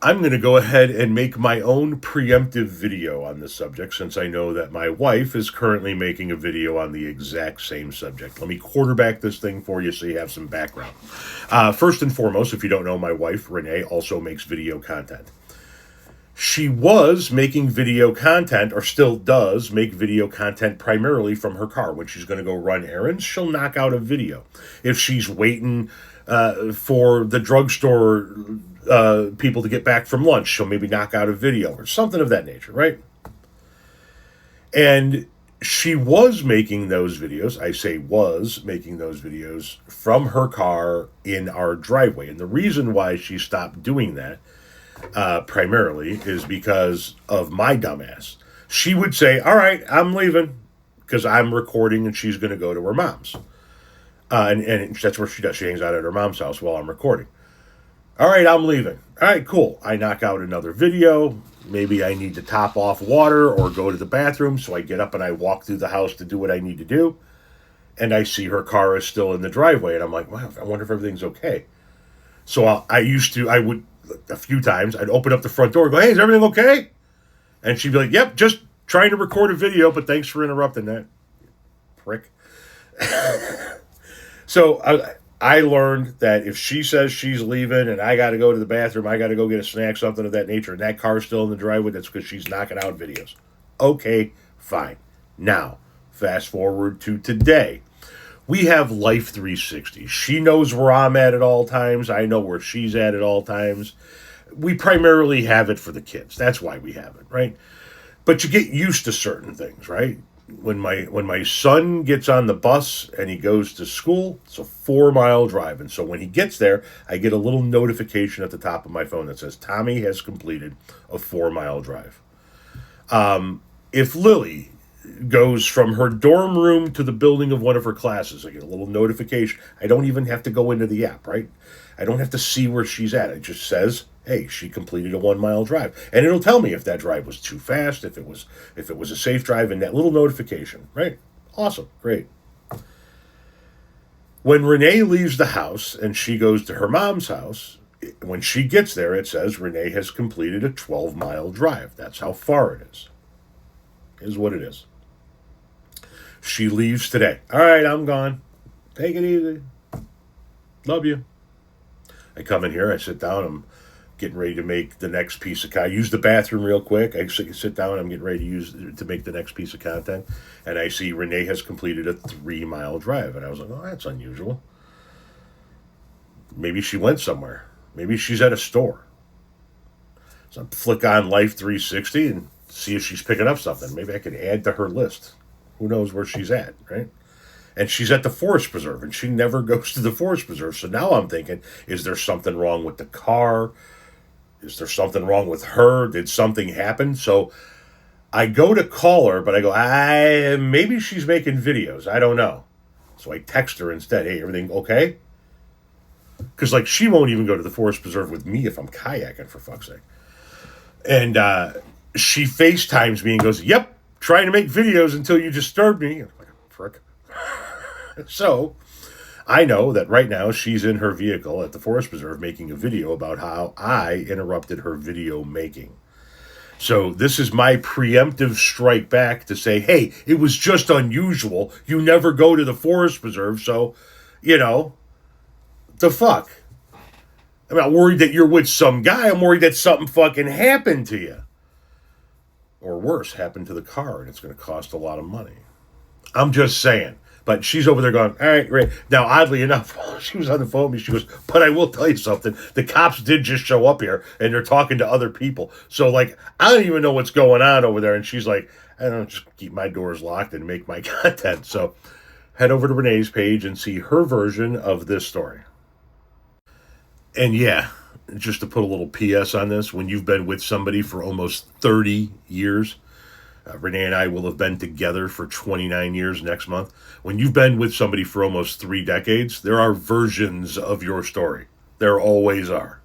I'm going to go ahead and make my own preemptive video on this subject since I know that my wife is currently making a video on the exact same subject. Let me quarterback this thing for you so you have some background. First and foremost, if you don't know, my wife, Renee, also makes video content. She was making video content, or still does make video content primarily from her car. When she's going to go run errands, she'll knock out a video. If she's waiting for the drugstore people to get back from lunch, she'll maybe knock out a video or something of that nature, right? And she was making those videos, I say was making those videos from her car in our driveway. And the reason why she stopped doing that primarily is because of my dumbass. She would say, all right, I'm leaving because I'm recording and she's going to go to her mom's. And that's where she does. She hangs out at her mom's house while I'm recording. All right, I'm leaving. All right, cool. I knock out another video. Maybe I need to top off water or go to the bathroom. So I get up and I walk through the house to do what I need to do. And I see her car is still in the driveway. And I'm like, wow, I wonder if everything's okay. So I would, a few times, I'd open up the front door and go, hey, is everything okay? And she'd be like, yep, just trying to record a video, but thanks for interrupting that, prick. So I learned that if she says she's leaving and I got to go to the bathroom, I got to go get a snack, something of that nature, and that car's still in the driveway, that's because she's knocking out videos. Okay, fine. Now, fast forward to today. We have Life 360. She knows where I'm at all times. I know where she's at all times. We primarily have it for the kids. That's why we have it, right? But you get used to certain things, right? When my son gets on the bus and he goes to school, it's a 4-mile drive. And so when he gets there, I get a little notification at the top of my phone that says, Tommy has completed a 4-mile drive. If Lily goes from her dorm room to the building of one of her classes, I get a little notification. I don't even have to go into the app, right? I don't have to see where she's at. It just says, hey, she completed a 1-mile drive. And it'll tell me if that drive was too fast, if it was a safe drive, and that little notification, right? Awesome, great. When Renee leaves the house and she goes to her mom's house, when she gets there, it says Renee has completed a 12-mile drive. That's how far it is. Is what it is. She leaves today. All right, I'm gone. Take it easy. Love you. I come in here, I sit down, I'm getting ready to make the next piece of content. I use the bathroom real quick. I sit down, I'm getting ready to make the next piece of content. And I see Renee has completed a 3-mile drive. And I was like, oh, that's unusual. Maybe she went somewhere. Maybe she's at a store. So I flick on Life 360 and see if she's picking up something. Maybe I could add to her list. Who knows where she's at, right? And she's at the forest preserve, and she never goes to the forest preserve. So now I'm thinking, is there something wrong with the car? Is there something wrong with her? Did something happen? So I go to call her, but I go, maybe she's making videos. I don't know. So I text her instead, hey, everything okay? Because, like, she won't even go to the forest preserve with me if I'm kayaking, for fuck's sake. And she FaceTimes me and goes, yep, trying to make videos until you disturb me. I'm like, frick. So I know that right now she's in her vehicle at the forest preserve making a video about how I interrupted her video making. So this is my preemptive strike back to say, hey, it was just unusual. You never go to the forest preserve, so, the fuck? I'm not worried that you're with some guy. I'm worried that something fucking happened to you. Or worse, happened to the car, and it's going to cost a lot of money. I'm just saying. But she's over there going, all right, great. Now, oddly enough, while she was on the phone with me, she goes, but I will tell you something. The cops did just show up here, and they're talking to other people. So, like, I don't even know what's going on over there. And she's like, I don't know, just keep my doors locked and make my content. So head over to Renee's page and see her version of this story. And yeah, just to put a little PS on this, when you've been with somebody for almost 30 years, Renee and I will have been together for 29 years next month. When you've been with somebody for almost 3 decades, there are versions of your story. There always are.